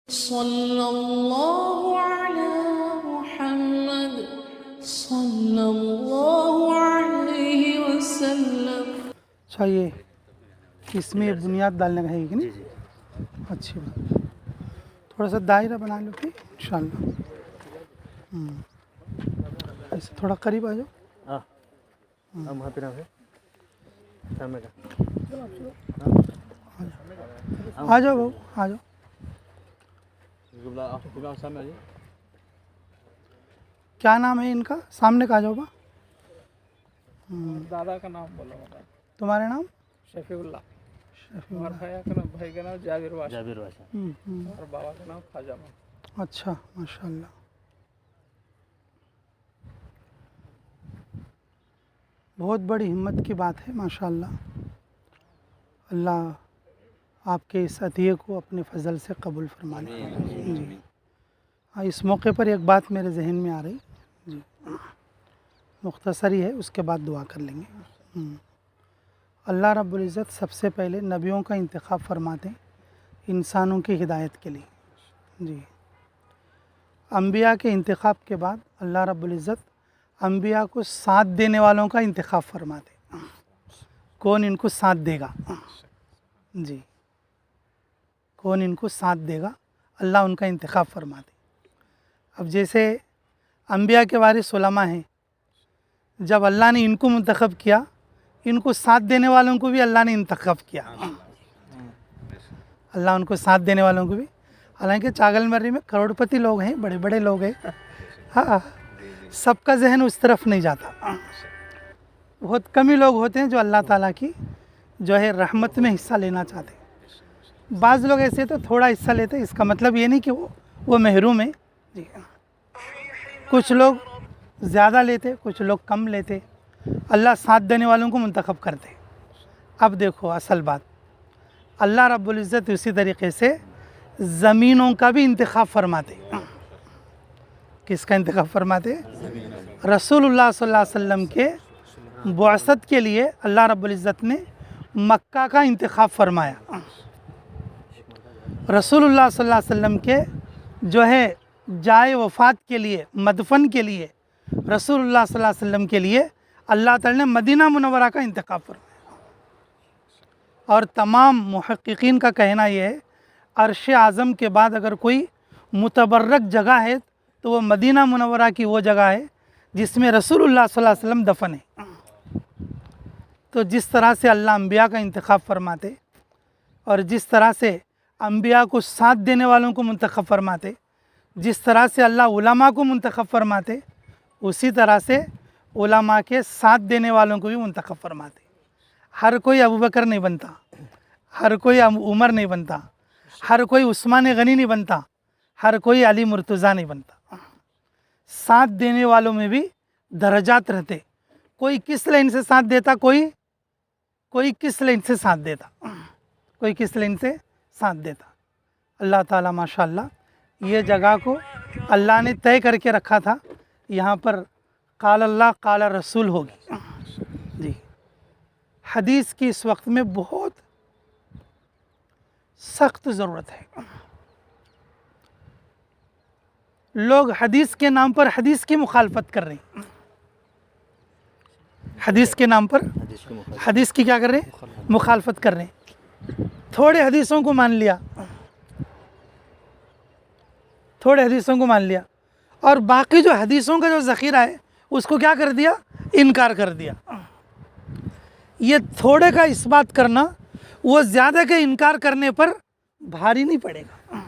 صلی اللہ علی محمد صلی اللہ علیہ وسلم۔ اچھا، یہ اس میں بنیاد ڈالنے کا ہے کہ نہیں؟ اچھی بات، تھوڑا سا دائرہ بنا لو کہ انشاءاللہ ایسے تھوڑا قریب آ جاؤ۔ وہاں پہ سامنے آ جاؤ بھاؤ، آ جاؤ۔ کیا نام ہے ان کا؟ سامنے کا آ جاؤ با۔ دادا کا نام بولو، تمہارا نام؟ شفیع اللہ۔ اور بھائی کا نام جابر باشا اور بابا کا نام خواجہ محمد۔ اچھا، ماشاءاللہ۔ بہت بڑی ہمت کی بات ہے، ماشاءاللہ۔ اللہ آپ کے اس عطیے کو اپنے فضل سے قبول فرما لے۔ جی ہاں، اس موقع پر ایک بات میرے ذہن میں آ رہی، جی مختصر ہی ہے، اس کے بعد دعا کر لیں گے۔ اللہ رب العزت سب سے پہلے نبیوں کا انتخاب فرماتے ہیں انسانوں کی ہدایت کے لیے۔ جی انبیاء کے انتخاب کے بعد اللہ رب العزت انبیاء کو ساتھ دینے والوں کا انتخاب فرماتے ہیں، کون ان کو ساتھ دے گا۔ جی کون ان کو ساتھ دے گا، اللہ ان کا انتخاب فرماتے۔ اب جیسے انبیاء کے وارث علماء ہیں، جب اللہ نے ان کو منتخب کیا، ان کو ساتھ دینے والوں کو بھی اللہ نے انتخاب کیا۔ اللہ ان کو ساتھ دینے والوں کو بھی، حالانکہ چاگل مرری میں کروڑ پتی لوگ ہیں، بڑے بڑے لوگ ہیں، ہاں سب کا ذہن اس طرف نہیں جاتا۔ بہت کم ہی لوگ ہوتے ہیں جو اللہ تعالیٰ کی جو ہے رحمت میں حصہ لینا چاہتے ہیں۔ بعض لوگ ایسے تو تھوڑا حصہ لیتے ہیں، اس کا مطلب یہ نہیں کہ وہ محروم ہے۔ جی کچھ لوگ زیادہ لیتے، کچھ لوگ کم لیتے، اللہ ساتھ دینے والوں کو منتخب کرتے۔ اب دیکھو اصل بات، اللہ رب العزت اسی طریقے سے زمینوں کا بھی انتخاب فرماتے۔ کس کا انتخاب فرماتے؟ رسول اللہ صلی اللہ علیہ وسلم کے بعثت کے لیے اللہ رب العزت نے مکہ کا انتخاب فرمایا۔ رسول اللہ صلی اللہ علیہ وسلم کے جو ہے جائے وفات کے لیے، مدفن کے لیے، رسول اللہ صلی اللہ علیہ وسلم کے لیے اللہ تعالی نے مدینہ منورہ کا انتخاب فرمایا۔ اور تمام محققین کا کہنا یہ ہے، عرش اعظم کے بعد اگر کوئی متبرک جگہ ہے تو وہ مدینہ منورہ کی وہ جگہ ہے جس میں رسول اللہ صلی اللہ علیہ وسلم دفن ہے۔ تو جس طرح سے اللہ انبیاء کا انتخاب فرماتے اور جس طرح سے انبیاء کو ساتھ دینے والوں کو منتخب فرماتے، جس طرح سے اللہ علماء کو منتخب فرماتے، اسی طرح سے علماء کے ساتھ دینے والوں کو بھی منتخب فرماتے۔ ہر کوئی ابوبکر نہیں بنتا، ہر کوئی عمر نہیں بنتا، ہر کوئی عثمان غنی نہیں بنتا، ہر کوئی علی مرتضیٰ نہیں بنتا۔ ساتھ دینے والوں میں بھی درجات رہتے، کوئی کس لائن سے ساتھ دیتا، کوئی کس لائن سے ساتھ دیتا، کوئی کس لائن سے ساتھ دیتا۔ اللہ تعالیٰ ماشاءاللہ یہ جگہ کو اللہ نے طے کر کے رکھا تھا، یہاں پر قال اللہ قال رسول ہوگی۔ جی حدیث کی اس وقت میں بہت سخت ضرورت ہے۔ لوگ حدیث کے نام پر حدیث کی مخالفت کر رہے ہیں، حدیث کے نام پر حدیث کی کیا کر رہے ہیں؟ مخالفت کر رہے ہیں۔ تھوڑے حدیثوں کو مان لیا، تھوڑے حدیثوں کو مان لیا، اور باقی جو حدیثوں کا جو ذخیرہ ہے اس کو کیا کر دیا؟ انکار کر دیا۔ یہ تھوڑے کا اس بات کرنا وہ زیادہ کا انکار کرنے پر بھاری نہیں پڑے گا،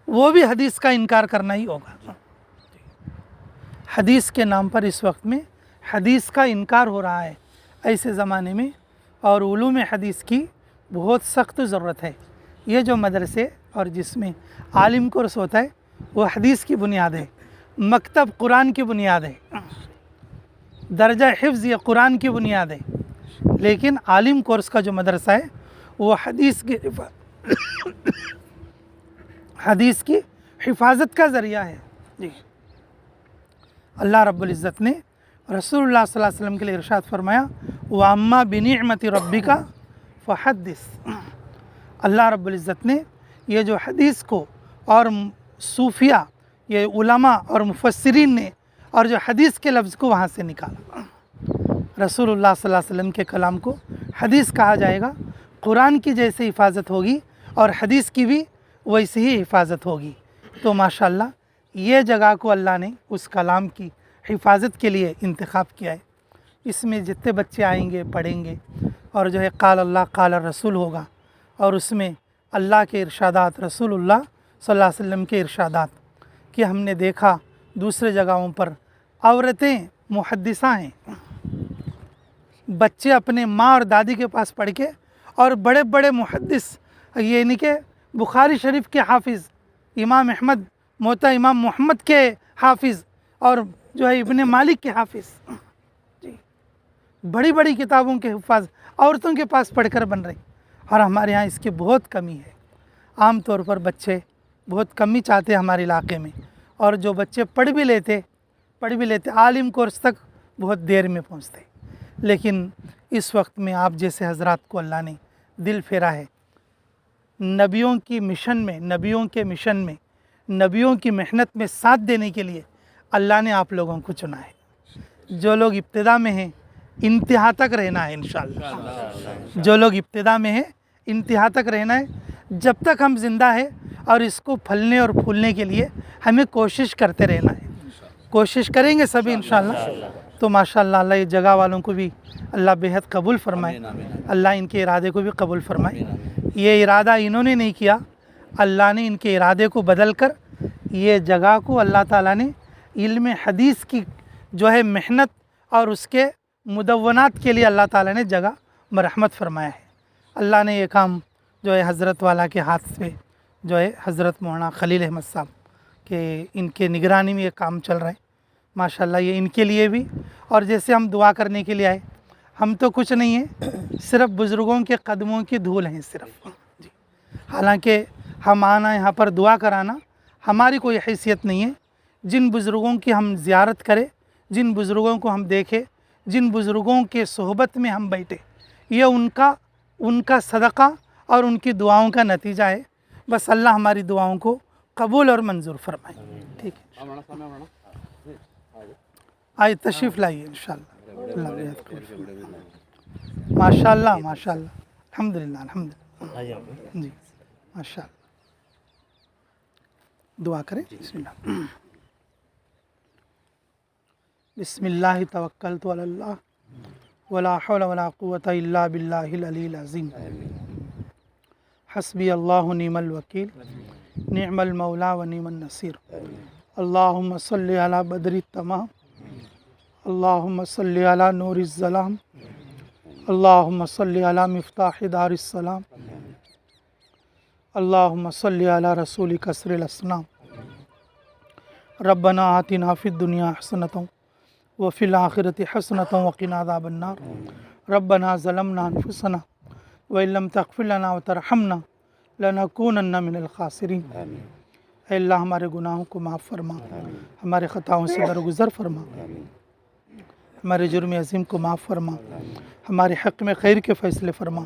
وہ بھی حدیث کا انکار کرنا ہی ہوگا۔ حدیث کے نام پر اس وقت میں حدیث کا انکار ہو رہا ہے ایسے زمانے میں، اور علوم حدیث کی بہت سخت ضرورت ہے۔ یہ جو مدرسے اور جس میں عالم کورس ہوتا ہے وہ حدیث کی بنیاد ہے، مکتب قرآن کی بنیاد ہے، درجہ حفظ یہ قرآن کی بنیاد ہے، لیکن عالم کورس کا جو مدرسہ ہے وہ حدیث کی حفاظت کا ذریعہ ہے۔ جی اللہ رب العزت نے رسول اللہ صلی اللہ علیہ وسلم کے لیے ارشاد فرمایا، وَأَمَّا بِنِعْمَةِ رَبِّكَ فَحَدِّثْ۔ اللہ رب العزت نے یہ جو حدیث کو اور صوفیہ یہ علماء اور مفسرین نے اور جو حدیث کے لفظ کو وہاں سے نکالا. رسول اللہ صلی اللہ علیہ وسلم کے کلام کو حدیث کہا جائے گا. قرآن کی جیسے حفاظت ہوگی اور حدیث کی بھی ویسے ہی حفاظت ہوگی. تو ماشاءاللہ یہ جگہ کو اللہ نے اس کلام کی حفاظت کے لیے انتخاب کیا ہے. اس میں جتنے بچے آئیں گے پڑھیں گے اور جو ہے قال اللہ قال رسول ہوگا اور اس میں اللہ کے ارشادات رسول اللہ صلی اللہ علیہ وسلم کے ارشادات کہ ہم نے دیکھا دوسرے جگہوں پر عورتیں محدثہ ہیں. بچے اپنے ماں اور دادی کے پاس پڑھ کے اور بڑے بڑے محدث یعنی کہ بخاری شریف کے حافظ امام احمد موطا امام محمد کے حافظ اور جو ہے ابن مالک کے حافظ جی بڑی بڑی کتابوں کے حفاظ عورتوں کے پاس پڑھ کر بن رہے. اور ہمارے ہاں اس کی بہت کمی ہے. عام طور پر بچے بہت کمی چاہتے ہیں ہمارے علاقے میں اور جو بچے پڑھ بھی لیتے عالم کورس تک بہت دیر میں پہنچتے. لیکن اس وقت میں آپ جیسے حضرات کو اللہ نے دل پھیرا ہے. نبیوں کی مشن میں نبیوں کی محنت میں ساتھ دینے کے لیے اللہ نے آپ لوگوں کو چنا ہے. جو لوگ ابتدا میں ہیں انتہا تک رہنا ہے انشاءاللہ. جو لوگ ابتدا میں ہیں انتہا تک رہنا ہے. جب تک ہم زندہ ہیں اور اس کو پھلنے اور پھولنے کے لیے ہمیں کوشش کرتے رہنا ہے. کوشش کریں گے سبھی انشاءاللہ. تو ماشاءاللہ اللہ یہ جگہ والوں کو بھی اللہ بہت قبول فرمائے. اللہ ان کے ارادے کو بھی قبول فرمائے. یہ ارادہ انہوں نے نہیں کیا, اللہ نے ان کے ارادے کو بدل کر یہ جگہ کو اللہ تعالیٰ نے علم حدیث کی جو ہے محنت اور اس کے مدونات کے لیے اللہ تعالیٰ نے جگہ مرحمت فرمایا ہے. اللہ نے یہ کام جو ہے حضرت والا کے ہاتھ سے جو ہے حضرت مولانا خلیل احمد صاحب کہ ان کے نگرانی میں یہ کام چل رہا ہے. ماشاءاللہ یہ ان کے لیے بھی اور جیسے ہم دعا کرنے کے لیے آئے, ہم تو کچھ نہیں ہیں, صرف بزرگوں کے قدموں کی دھول ہیں صرف جی. حالانکہ ہم آنا یہاں پر دعا کرانا ہماری کوئی حیثیت نہیں ہے. جن بزرگوں کی ہم زیارت کریں, جن بزرگوں کو ہم دیکھیں, جن بزرگوں کے صحبت میں ہم بیٹھے, یہ ان کا صدقہ اور ان کی دعاؤں کا نتیجہ ہے. بس اللہ ہماری دعاؤں کو قبول اور منظور فرمائے. ٹھیک ہے, آئیے تشریف لائیے انشاءاللہ. ماشاءاللہ الحمدللہ جی ماشاءاللہ. دعا کریں. بسم اللہ توکلت علی اللہ ولا حول ولا قوة الا باللہ العلی العظیم. حسبی اللہ نعم الوکیل نعم المولا و نعم النصیر. اللہم صلی علی بدر التمام, اللہم صلی علی نور الظلام, اللہم صلی علی مفتاح دار السلام, اللہم صلی علی رسول کسر الاسنام. ربنا آتنا فی الدنیا حسنۃ وفی الآخرۃ حسنۃ وقنا عذاب النار. ربنا ظلمنا انفسنا وإن لم تغفر لنا وترحمنا لنکونن من الخاسرین. اے اللہ ہمارے گناہوں کو معاف فرما, ہمارے خطاؤں سے درگزر فرما, ہمارے جرم عظیم کو معاف فرما, ہمارے حق میں خیر کے فیصلے فرما,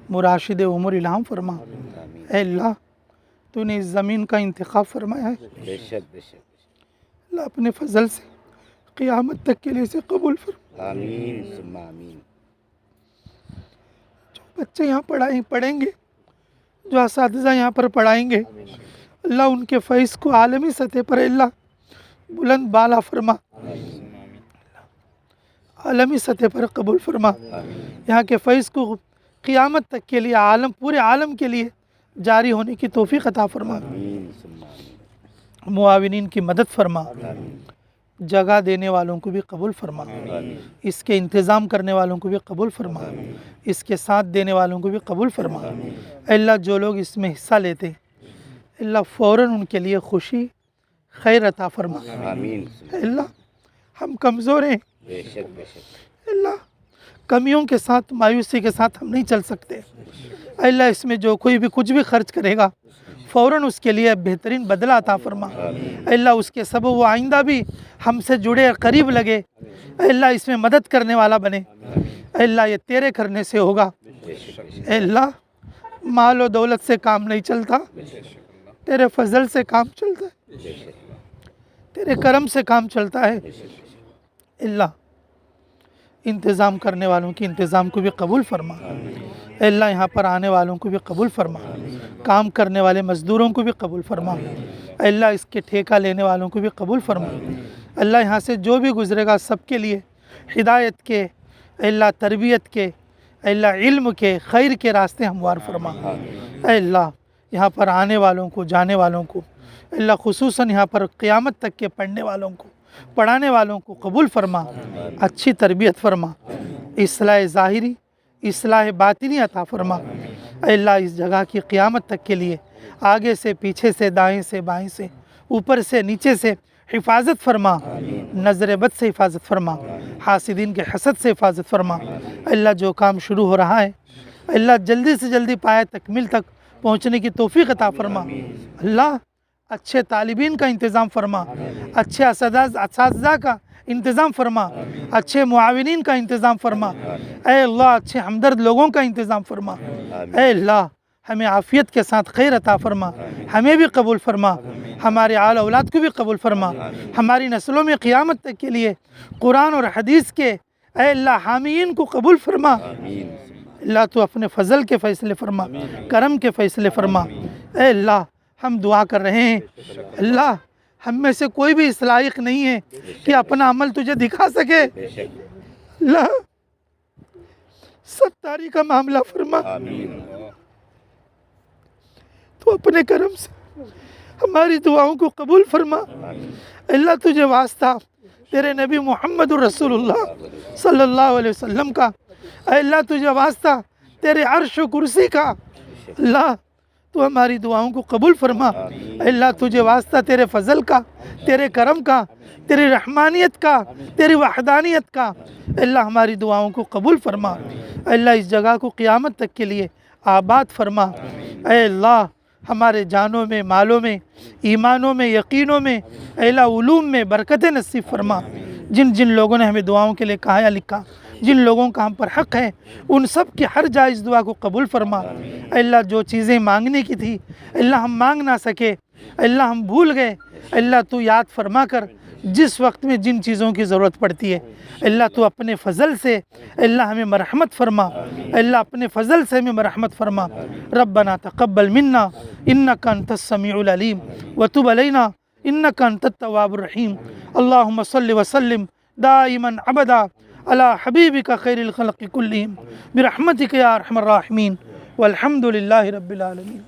مراشد امور الہام فرما. اے اللہ تو نے اس زمین کا انتخاب فرمایا ہے, اللہ اپنے فضل سے قیامت تک کے لیے اسے قبول فرما. آمین ثم آمین. جو بچے یہاں پڑھیں گے, جو اساتذہ یہاں پر پڑھائیں گے, اللہ ان کے فیض کو عالمی سطح پر اللہ بلند بالا فرما, عالمی سطح پر قبول فرما. یہاں کے فیض کو قیامت تک کے لیے پورے عالم کے لیے جاری ہونے کی توفیق عطا فرما. معاونین کی مدد فرما, جگہ دینے والوں کو بھی قبول فرما, اس کے انتظام کرنے والوں کو بھی قبول فرما, اس کے ساتھ دینے والوں کو بھی قبول فرما. اے اللہ جو لوگ اس میں حصہ لیتے اللہ فوراً ان کے لیے خوشی خیر عطا فرما. اے اللہ ہم کمزور ہیں, اے اللہ کمیوں کے ساتھ مایوسی کے ساتھ ہم نہیں چل سکتے. اے اللہ اس میں جو کوئی بھی کچھ بھی خرچ کرے گا فوراً اس کے لیے بہترین بدلہ عطا فرما. اے اللہ اس کے سبب وہ آئندہ بھی ہم سے جڑے قریب لگے. اے اللہ اس میں مدد کرنے والا بنے. اے اللہ یہ تیرے کرنے سے ہوگا. اے اللہ مال و دولت سے کام نہیں چلتا, تیرے فضل سے کام چلتا ہے، تیرے کرم سے کام چلتا ہے۔ اللہ انتظام کرنے والوں کی انتظام کو بھی قبول فرما، اے اللہ یہاں پر آنے والوں کو بھی قبول فرما، کام کرنے والے مزدوروں کو بھی قبول فرما، اے اللہ اس کے ٹھیکہ لینے والوں کو بھی قبول فرما۔ اللہ یہاں سے جو بھی گزرے گا سب کے لیے ہدایت کے، اے اللہ تربیت کے، اے اللہ علم کے، خیر کے راستے ہموار فرما۔ اے اللہ یہاں پر آنے والوں کو، جانے والوں کو، اے اللہ خصوصاً یہاں پر قیامت تک کے پڑھنے والوں کو، پڑھانے والوں کو قبول فرما، اچھی تربیت فرما، اصلاح ظاہری، اصلاح باطنی عطا فرما۔ اے اللہ اس جگہ کی قیامت تک کے لیے آگے سے، پیچھے سے، دائیں سے، بائیں سے، اوپر سے، نیچے سے حفاظت فرما، نظر بد سے حفاظت فرما، حاسدین کے حسد سے حفاظت فرما۔ اے اللہ جو کام شروع ہو رہا ہے اے اللہ جلدی سے جلدی پائے تکمیل تک پہنچنے کی توفیق عطا فرما۔ اللہ اچھے طالبین کا انتظام فرما، اچھے اساتذہ کا انتظام فرما، اچھے معاونین کا انتظام فرما، اے اللہ اچھے ہمدرد لوگوں کا انتظام فرما۔ اے اللہ ہمیں عافیت کے ساتھ خیر عطا فرما، ہمیں بھی قبول فرما، ہمارے آل اولاد کو بھی قبول فرما، ہماری نسلوں میں قیامت تک کے لیے قرآن اور حدیث کے اے اللہ حامین کو قبول فرما۔ اللہ تو اپنے فضل کے فیصلے فرما، کرم کے فیصلے فرما۔ اے اللہ ہم دعا کر رہے ہیں، اللہ ہم میں سے کوئی بھی اس لائق نہیں ہے کہ اپنا عمل تجھے دکھا سکے۔ اللہ ستاری کا معاملہ فرما، تو اپنے کرم سے ہماری دعاؤں کو قبول فرما۔ اللہ تجھے واسطہ تیرے نبی محمد الرسول اللہ صلی اللہ علیہ وسلم کا، اے اللہ تجھے واسطہ تیرے عرش و کرسی کا، اللہ تو ہماری دعاؤں کو قبول فرما۔ اے اللہ تجھے واسطہ تیرے فضل کا، تیرے کرم کا، تیری رحمانیت کا، تیری وحدانیت کا، اے اللہ ہماری دعاؤں کو قبول فرما۔ اے اللہ اس جگہ کو قیامت تک کے لیے آباد فرما۔ اے اللہ ہمارے جانوں میں، مالوں میں، ایمانوں میں، یقینوں میں، اے اللہ علوم میں برکت نصیب فرما۔ جن جن لوگوں نے ہمیں دعاؤں کے لیے کہا یا لکھا، جن لوگوں کا ہم پر حق ہے، ان سب کی ہر جائز دعا کو قبول فرما۔ اے اللہ جو چیزیں مانگنے کی تھی اے اللہ ہم مانگ نہ سکے، اے اللہ ہم بھول گئے، اے اللہ تو یاد فرما کر جس وقت میں جن چیزوں کی ضرورت پڑتی ہے اے اللہ تو اپنے فضل سے اے اللہ ہمیں مرحمت فرما، اے اللہ اپنے فضل سے ہمیں مرحمت فرما۔ ربنا تقبل منا انک انت السمیع العلیم وتب علینا انک انت التواب الرحیم۔ اللہم صل وسلم دائما ابدا علی حبیبک خیر الخلق کلہم برحمتک یا ارحم الراحمین والحمد للہ رب العالمین۔